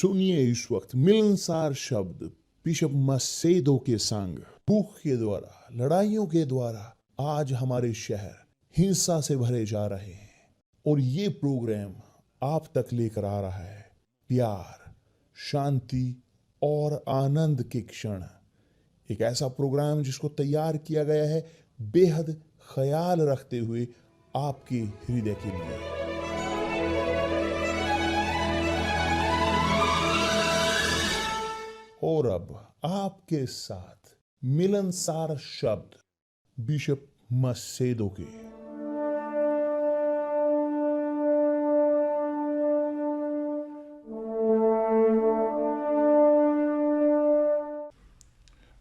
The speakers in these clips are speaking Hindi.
सुनिए इस वक्त मिलनसार शब्द बिशप मसेदो के संग। भूख के द्वारा, लड़ाइयों के द्वारा आज हमारे शहर हिंसा से भरे जा रहे हैं और ये प्रोग्राम आप तक लेकर आ रहा है प्यार, शांति और आनंद के क्षण। एक ऐसा प्रोग्राम जिसको तैयार किया गया है बेहद ख्याल रखते हुए आपके हृदय के लिए। और अब आपके साथ मिलनसार शब्द बिशप मसेदो के।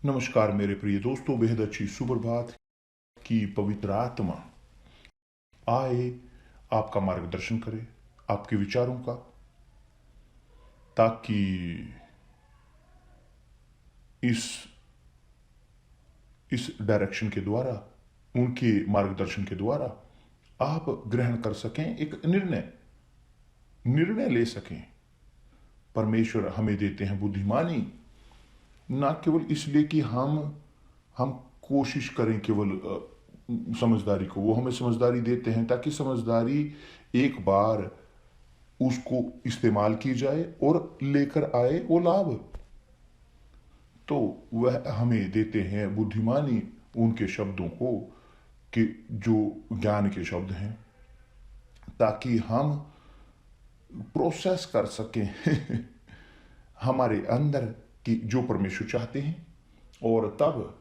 नमस्कार मेरे प्रिय दोस्तों, बेहद अच्छी सुप्रभात की पवित्र आत्मा आए, आपका मार्गदर्शन करे, आपके विचारों का, ताकि इस डायरेक्शन के द्वारा, उनके मार्गदर्शन के द्वारा आप ग्रहण कर सकें, एक निर्णय ले सकें। परमेश्वर हमें देते हैं बुद्धिमानी, ना केवल इसलिए कि हम कोशिश करें केवल समझदारी को, वो हमें समझदारी देते हैं ताकि समझदारी एक बार उसको इस्तेमाल की जाए और लेकर आए वो लाभ। तो वह हमें देते हैं बुद्धिमानी उनके शब्दों को, कि जो ज्ञान के शब्द हैं, ताकि हम प्रोसेस कर सकें हमारे अंदर कि जो परमेश्वर चाहते हैं, और तब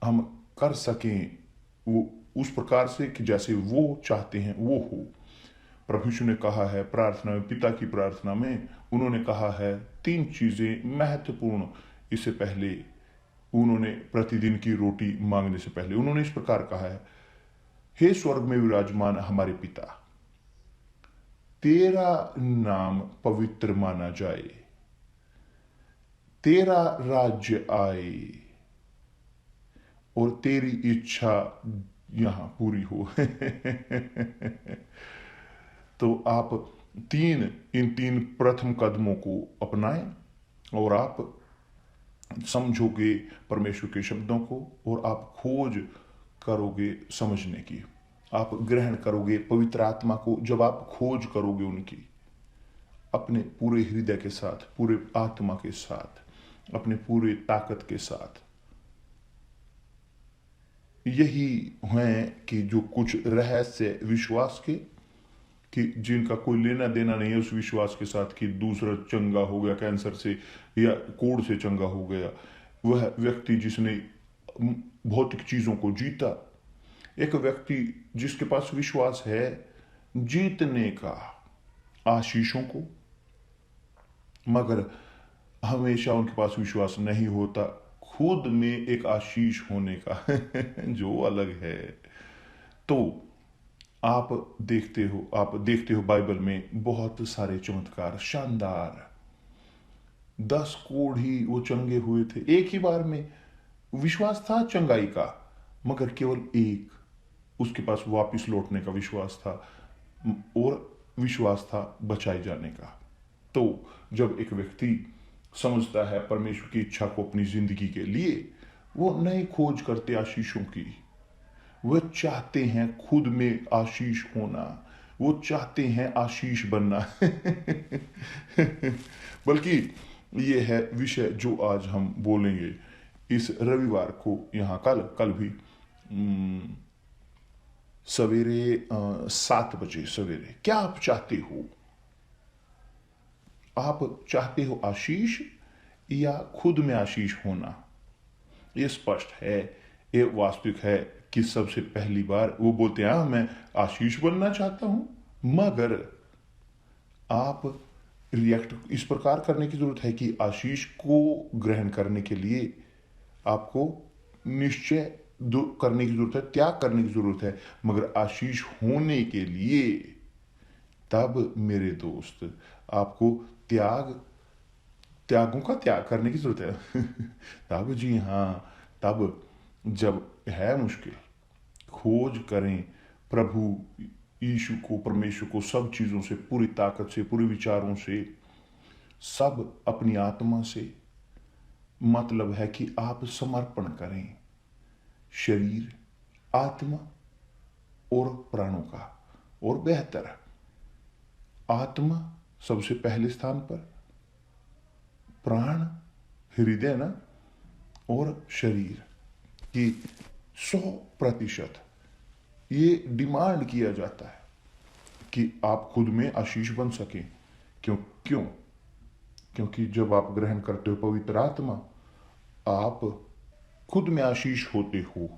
हम कर सकें वो उस प्रकार से कि जैसे वो चाहते हैं वो हो। प्रभु यीशु ने कहा है प्रार्थना में, पिता की प्रार्थना में उन्होंने कहा है 3 चीजें महत्वपूर्ण। इससे पहले उन्होंने प्रतिदिन की रोटी मांगने से पहले उन्होंने इस प्रकार कहा है, हे स्वर्ग में विराजमान हमारे पिता, तेरा नाम पवित्र माना जाए, तेरा राज्य आए और तेरी इच्छा यहां पूरी हो। तो आप इन तीन प्रथम कदमों को अपनाएं और आप समझोगे परमेश्वर के शब्दों को, और आप खोज करोगे समझने की, आप ग्रहण करोगे पवित्र आत्मा को। जब आप खोज करोगे उनकी, अपने पूरे हृदय के साथ, पूरे आत्मा के साथ, अपने पूरे ताकत के साथ, यही है कि जो कुछ रहस्य विश्वास के, कि जिनका कोई लेना देना नहीं है उस विश्वास के साथ कि दूसरा चंगा हो गया कैंसर से या कोढ़ से चंगा हो गया, वह व्यक्ति जिसने भौतिक चीजों को जीता, एक व्यक्ति जिसके पास विश्वास है जीतने का, आशीषों को, मगर हमेशा उनके पास विश्वास नहीं होता खुद में एक आशीष होने का जो अलग है। तो आप देखते हो बाइबल में बहुत सारे चमत्कार, शानदार। 10 कोढ़ी वो चंगे हुए थे एक ही बार में। विश्वास था चंगाई का, मगर केवल एक, उसके पास वापस लौटने का विश्वास था, और विश्वास था बचाए जाने का। तो जब एक व्यक्ति समझता है परमेश्वर की इच्छा को अपनी जिंदगी के लिए, वो नई खोज करते आशीषों की। वह चाहते हैं खुद में आशीष होना, वो चाहते हैं आशीष बनना। बल्कि ये है विषय जो आज हम बोलेंगे इस रविवार को, यहाँ कल भी सवेरे 7 बजे सवेरे। क्या आप चाहते हो? आप चाहते हो आशीष या खुद में आशीष होना? ये स्पष्ट है, ये वास्तविक है कि सबसे पहली बार वो बोलते हैं मैं आशीष बनना चाहता हूं, मगर आप रिएक्ट इस प्रकार करने की जरूरत है कि आशीष को ग्रहण करने के लिए आपको निश्चय करने की जरूरत है, त्याग करने की जरूरत है। मगर आशीष होने के लिए तब मेरे दोस्त आपको त्यागों का त्याग करने की जरूरत है। तब, जी हां, तब जब है मुश्किल, खोज करें प्रभु यीशु को, परमेश्वर को, सब चीजों से, पूरी ताकत से, पूरे विचारों से, सब अपनी आत्मा से मतलब है कि आप समर्पण करें शरीर, आत्मा और प्राणों का। और बेहतर आत्मा सबसे पहले स्थान पर, प्राण, हृदय ना, और शरीर की 100% ये डिमांड किया जाता है कि आप खुद में आशीष बन सकें। क्यों क्यों क्योंकि जब आप ग्रहण करते हो पवित्र आत्मा, आप खुद में आशीष होते हो।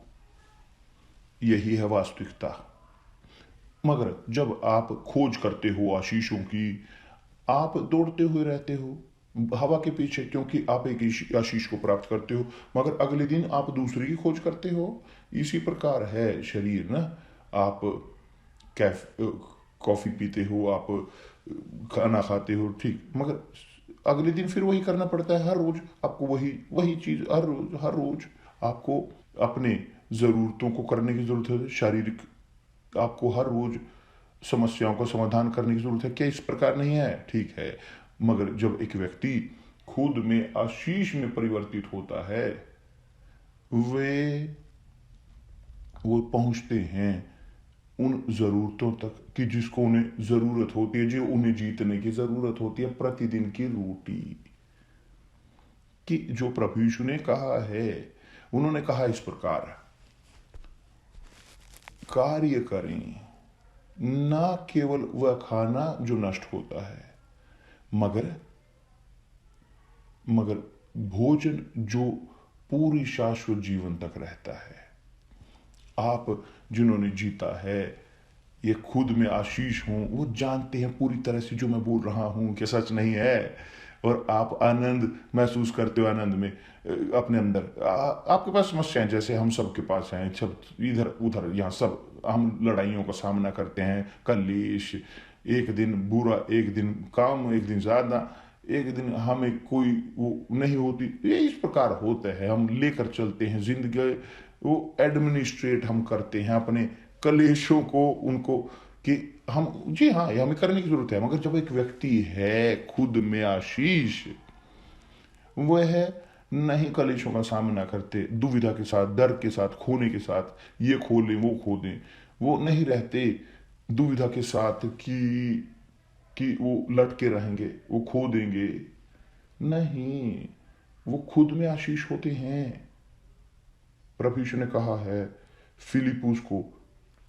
यही है वास्तविकता। मगर जब आप खोज करते हो आशीषों की, आप दौड़ते हुए रहते हो हवा के पीछे, क्योंकि आप एक आशीष को प्राप्त करते हो, मगर अगले दिन आप दूसरी की खोज करते हो। इसी प्रकार है शरीर ना। आप कैफ कॉफी पीते हो, आप खाना खाते हो, ठीक, मगर अगले दिन फिर वही करना पड़ता है। हर रोज आपको वही वही चीज, हर रोज आपको अपने जरूरतों को करने की जरूरत है। शारीरिक आपको हर रोज समस्याओं का समाधान करने की जरूरत है। क्या इस प्रकार नहीं है? ठीक है, मगर जब एक व्यक्ति खुद में आशीष में परिवर्तित होता है, वे वो पहुंचते हैं उन जरूरतों तक कि जिसको उन्हें जरूरत होती है, जो उन्हें जीतने की जरूरत होती है, प्रतिदिन की रोटी की। जो प्रभु यीशु ने कहा है, उन्होंने कहा इस प्रकार, कार्य करें ना केवल वह खाना जो नष्ट होता है, मगर मगर भोजन जो पूरी शाश्वत जीवन तक रहता है। आप जिन्होंने जीता है, ये खुद में आशीष हों, वो जानते हैं पूरी तरह से जो मैं बोल रहा हूं कि सच नहीं है। और आप आनंद महसूस करते हो, आनंद में अपने अंदर आपके पास समस्याएं जैसे हम सब के पास हैं, सब इधर उधर यहाँ सब हम लड़ाइयों का सामना करते हैं, कलेश, एक दिन बुरा, एक दिन काम, एक दिन ज्यादा, एक दिन हमें कोई वो नहीं होती। ये इस प्रकार होता है, हम लेकर चलते हैं जिंदगी, वो एडमिनिस्ट्रेट हम करते हैं अपने कलेशों को, उनको कि हम, जी हाँ, ये हमें करने की जरूरत है। मगर जब एक व्यक्ति है खुद में आशीष, वह है नहीं कलेशों का सामना करते, दुविधा के साथ, डर के साथ, खोने के साथ, ये खो लें वो खो दें, वो नहीं रहते दुविधा के साथ कि वो लटके रहेंगे, वो खो देंगे। नहीं, वो खुद में आशीष होते हैं। प्रभु यीशु ने कहा है फिलिपुस को,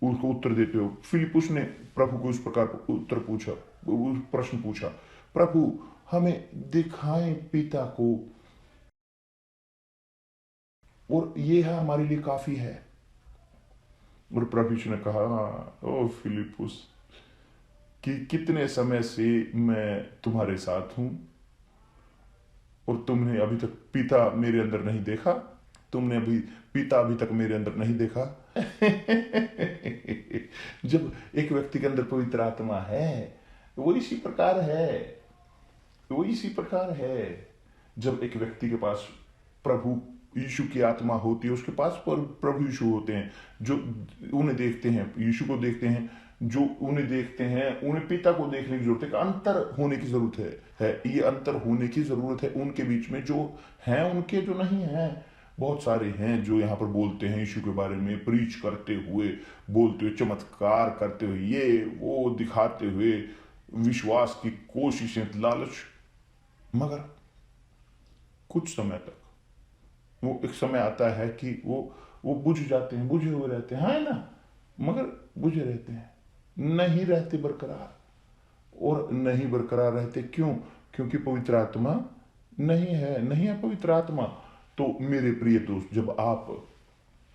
उसको उत्तर देते हो, फिलिपुस ने प्रभु को इस प्रकार उत्तर पूछा, प्रश्न पूछा, प्रभु हमें दिखाएं पिता को, और ये है हमारे लिए काफी है। और प्रभु यीशु ने कहा, ओ फिलिपुस, कि कितने समय से मैं तुम्हारे साथ हूं और तुमने अभी तक पिता मेरे अंदर नहीं देखा, तुमने पिता अभी तक मेरे अंदर नहीं देखा। जब एक व्यक्ति के अंदर पवित्र आत्मा है, वो इसी प्रकार है, वो इसी प्रकार है। जब एक व्यक्ति के पास प्रभु यीशु की आत्मा होती है, उसके पास प्रभु यीशु होते हैं, जो उन्हें देखते हैं, यीशु को देखते हैं, जो उन्हें देखते हैं, उन्हें पिता को देखने की जरूरत है। अंतर होने की जरूरत है ये अंतर होने की जरूरत है उनके बीच में, जो हैं उनके, जो नहीं है। बहुत सारे हैं जो यहाँ पर बोलते हैं यीशु के बारे में, प्रीच करते हुए, बोलते हुए, चमत्कार करते हुए, ये वो दिखाते हुए, विश्वास की कोशिशें, लालच, मगर कुछ समय तक वो एक समय आता है कि वो बुझ जाते हैं, बुझे हुए रहते हैं, है ना, मगर बुझे रहते हैं, नहीं रहते बरकरार। और नहीं बरकरार रहते क्यों? क्योंकि पवित्र आत्मा नहीं है पवित्र आत्मा। तो मेरे प्रिय दोस्त, जब आप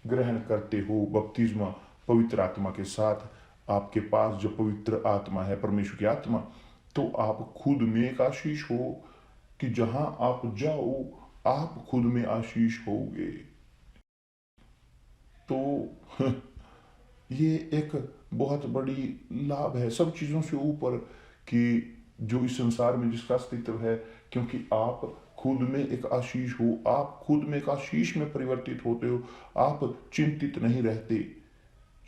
ग्रहण करते हो बपतिस्मा पवित्र आत्मा के साथ, आपके पास जो पवित्र आत्मा है, परमेश्वर की आत्मा, तो आप खुद में एक आशीष हो कि जहां आप जाओ आप खुद में आशीष होगे। तो ये एक बहुत बड़ी लाभ है सब चीजों से ऊपर, कि जो इस संसार में जिसका अस्तित्व है, क्योंकि आप खुद में एक आशीष हो, आप खुद में एक आशीष में परिवर्तित होते हो। आप चिंतित नहीं रहते,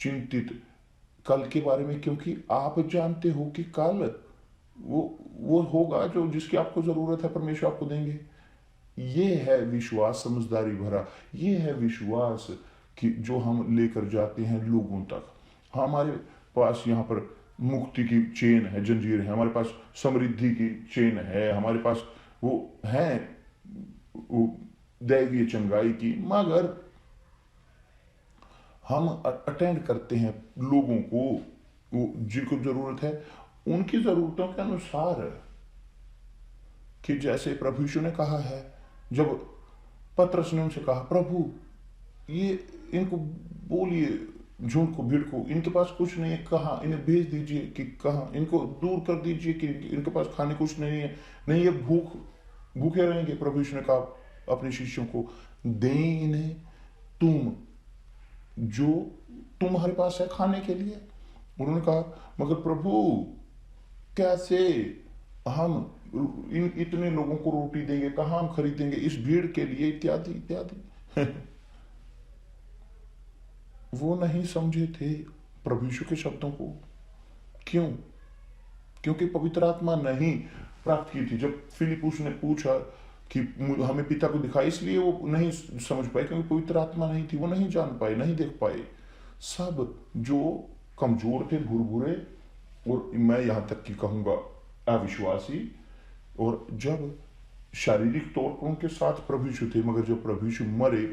चिंतित कल के बारे में, क्योंकि आप जानते हो कि कल वो होगा जो जिसकी आपको जरूरत है, परमेश्वर आपको देंगे। ये है विश्वास समझदारी भरा, ये है विश्वास कि जो हम लेकर जाते हैं लोगों तक। हमारे पास यहाँ पर मुक्ति की चेन है, जंजीर है, हमारे पास समृद्धि की चेन है, हमारे पास वो है वो दैवीय चंगाई की, मगर हम अटेंड करते हैं लोगों को, वो जिनको जरूरत है उनकी जरूरतों के अनुसार। कि जैसे प्रभु यीशु ने कहा है, जब पतरस ने उनसे कहा, प्रभु ये इनको बोलिए, झूठ को, भीड़ को, इनके पास कुछ नहीं है, कहाँ इन्हें भेज दीजिए, कि कहाँ इनको दूर कर दीजिए, कि इनके पास खाने कुछ नहीं है, नहीं ये भूखे रहेंगे। प्रभु यीशु ने कहा अपने शिष्यों को, दें इन्हें तुम जो तुम्हारे पास है खाने के लिए। उन्होंने कहा, मगर प्रभु कैसे हम इन इतने लोगों को रोटी देंगे, कहाँ हम खरीदेंगे इस भीड़ के लिए, इत्यादि इत्यादि। वो नहीं समझे थे प्रभु यीशु के शब्दों को। क्यों? क्योंकि पवित्र आत्मा नहीं प्राप्त की थी। जब फिलिपुस ने पूछा कि हमें पिता को दिखाई, इसलिए वो नहीं समझ पाए, क्योंकि पवित्र आत्मा नहीं थी, वो नहीं जान पाए, नहीं देख पाए। सब जो कमजोर थे, भुरभुरे, और मैं यहां तक कि कहूंगा अविश्वासी, और जब शारीरिक तौर पर उनके साथ प्रभु यीशु थे, मगर जब प्रभु यीशु मरे,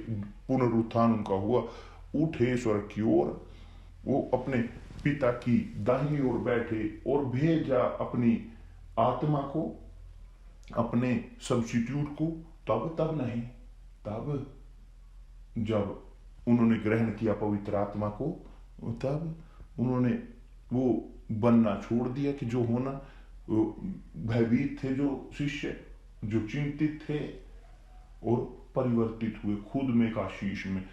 पुनरुत्थान उनका हुआ, उठे स्वर्ग की ओर, वो अपने पिता की दाहिनी ओर बैठे और भेजा अपनी आत्मा को, अपने सब्स्टिट्यूट को, तब नहीं, तब जब उन्होंने ग्रहण किया पवित्र आत्मा को, तब उन्होंने वो बनना छोड़ दिया कि जो होना, भयभीत थे जो शिष्य, जो चिंतित थे, और परिवर्तित हुए खुद में एक आशीष में।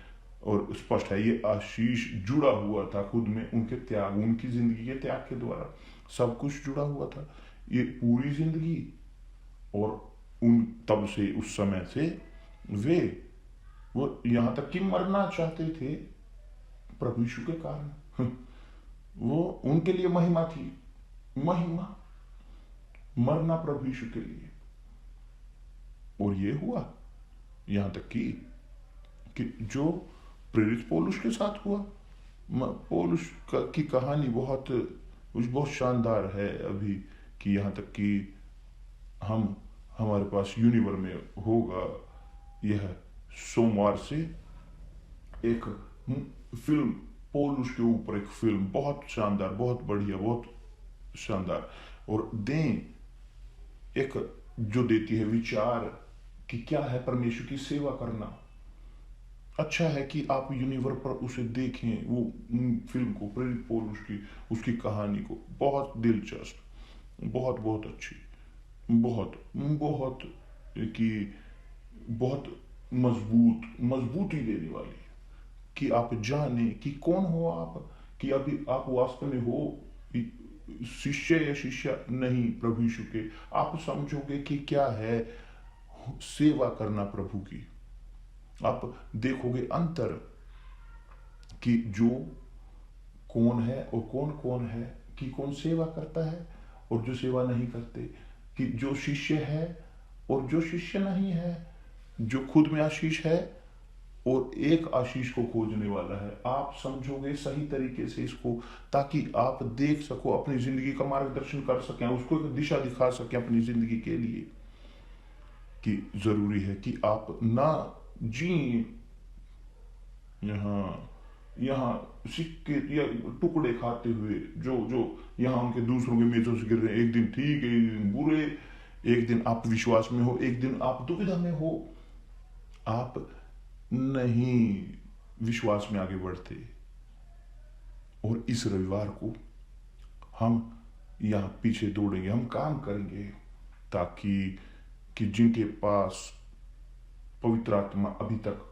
और स्पष्ट है ये आशीष जुड़ा हुआ था खुद में, उनके त्याग, उनकी जिंदगी के त्याग के द्वारा सब कुछ जुड़ा हुआ था, ये पूरी जिंदगी। और उन तब से, उस समय से वो यहां तक कि मरना चाहते थे प्रभु यीशु के कारण। वो उनके लिए महिमा थी, महिमा, मरना प्रभु यीशु के लिए। और ये हुआ यहां तक कि जो प्रेरित पौलुस के साथ हुआ, पौलुस की कहानी बहुत शानदार है अभी, कि यहां तक कि हमारे पास यूनिवर में होगा, यह सोमवार से एक फिल्म, पौलुस के ऊपर एक फिल्म, बहुत शानदार, बहुत बढ़िया, बहुत शानदार। और एक जो देती है विचार कि क्या है परमेश्वर की सेवा करना। अच्छा है कि आप यूनिवर पर उसे देखें, वो फिल्म को, प्रेरित पौलुस की, उसकी कहानी को, बहुत दिलचस्प, बहुत बहुत अच्छी, बहुत मजबूती देने वाली, कि आप जाने कि कौन हो आप, कि अभी आप वास्तव में हो शिष्य या शिष्य नहीं प्रभु यीशु के। आप समझोगे कि क्या है सेवा करना प्रभु की। आप देखोगे अंतर कि जो कौन है और कौन कौन है, कि कौन सेवा करता है और जो सेवा नहीं करते, कि जो शिष्य है और जो शिष्य नहीं है, जो खुद में आशीष है और एक आशीष को खोजने वाला है। आप समझोगे सही तरीके से इसको, ताकि आप देख सको, अपनी जिंदगी का मार्गदर्शन कर सकें, उसको एक दिशा दिखा सकें अपनी जिंदगी के लिए, कि जरूरी है कि आप ना जी यहाँ सिक्के या टुकड़े खाते हुए, जो यहाँ उनके दूसरों के मेजों से गिर रहे हैं, एक दिन ठीक, एक दिन बुरे, एक दिन आप विश्वास में हो, एक दिन आप दुविधा में हो, आप नहीं विश्वास में आगे बढ़ते। और इस रविवार को हम यहाँ पीछे दौड़ेंगे, हम काम करेंगे, ताकि कि जिनके पास पवित्र आत्मा अभी तक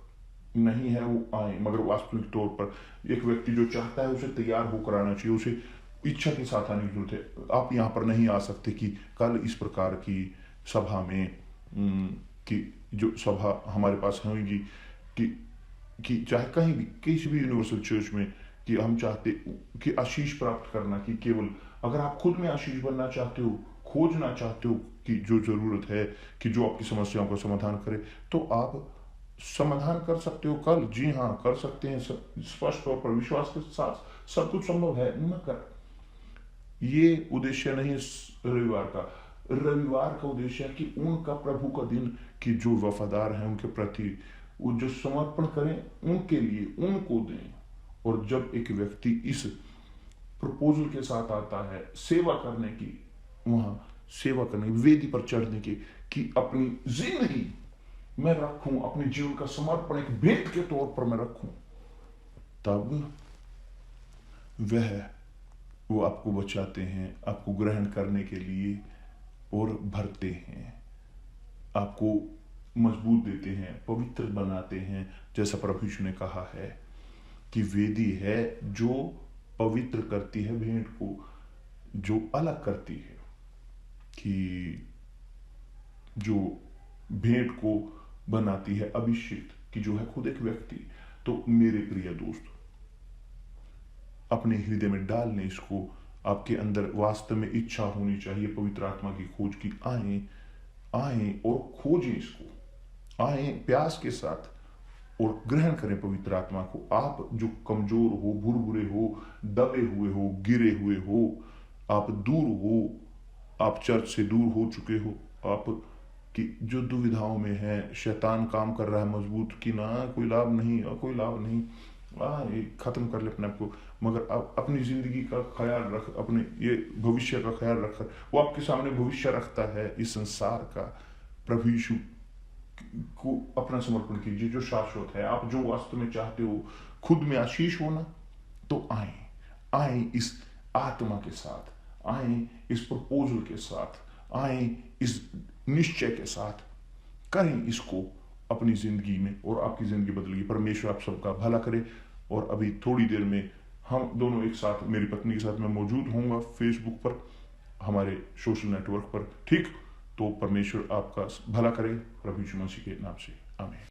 नहीं है वो आए। मगर वास्तविक तौर पर एक व्यक्ति जो चाहता है उसे तैयार होकर आना चाहिए, उसे इच्छा के साथ आने की जरूरत है। आप यहाँ पर नहीं आ सकते कि कल इस प्रकार की सभा में, कि जो सभा हमारे पास होगी, कि चाहे कहीं भी, किसी भी यूनिवर्सल चर्च में, कि हम चाहते कि आशीष प्राप्त करना, कि केवल अगर आप खुद में आशीष बनना चाहते हो, खोजना चाहते हो कि जो जरूरत है कि जो आपकी समस्याओं का समाधान करे, तो आप समाधान कर सकते हो कल। जी हाँ, कर सकते हैं, स्पष्ट तौर पर विश्वास के साथ सब कुछ संभव है। न कर, ये उद्देश्य नहीं इस रविवार का। रविवार का उद्देश्य है कि उनका प्रभु का दिन, कि जो वफादार हैं उनके प्रति वो जो समर्पण करें उनके लिए, उनको दें। और जब एक व्यक्ति इस प्रपोजल के साथ आता है सेवा करने की, वहां सेवा करने की वेदी पर चढ़ने की, कि अपनी जिंदगी मैं रखूं, अपने जीवन का समर्पण एक भेंट के तौर पर मैं रखूं, तब वो आपको बचाते हैं, आपको ग्रहण करने के लिए और भरते हैं, आपको मजबूत देते हैं, पवित्र बनाते हैं। जैसा प्रभु यीशु ने कहा है कि वेदी है जो पवित्र करती है भेंट को, जो अलग करती है, कि जो भेंट को बनाती है अभिषिक्त, कि जो है खुद एक व्यक्ति। तो मेरे प्रिय दोस्त, अपने हृदय में डालने इसको, आपके अंदर वास्तव में इच्छा होनी चाहिए पवित्र आत्मा की खोज की। आए और खोजें इसको, आए प्यास के साथ और ग्रहण करें पवित्र आत्मा को। आप जो कमजोर हो, भुरभुरे हो, दबे हुए हो, गिरे हुए हो, आप दूर हो, आप चर्च से दूर हो चुके हो, आप कि जो दुविधाओं में है, शैतान काम कर रहा है मजबूत, कि ना कोई लाभ नहीं, कोई लाभ नहीं, ये खत्म कर ले अपने आप को। मगर आप अपनी जिंदगी का ख्याल रख, अपने ये भविष्य का ख्याल रख, वो आपके सामने भविष्य रखता है इस संसार का। प्रभु यीशु को अपना समर्पण कीजिए जो शाश्वत है। आप जो वास्तव में चाहते हो खुद में आशीष होना, तो आए इस आत्मा के साथ, आए इस प्रपोजल के साथ, आए इस निश्चय के साथ, करें इसको अपनी जिंदगी में और आपकी जिंदगी बदलेगी। परमेश्वर आप सबका भला करे। और अभी थोड़ी देर में हम दोनों एक साथ, मेरी पत्नी के साथ मैं मौजूद होऊंगा फेसबुक पर, हमारे सोशल नेटवर्क पर, ठीक। तो परमेश्वर आपका भला करे, प्रभु यीशु मसीह के नाम से, आमीन।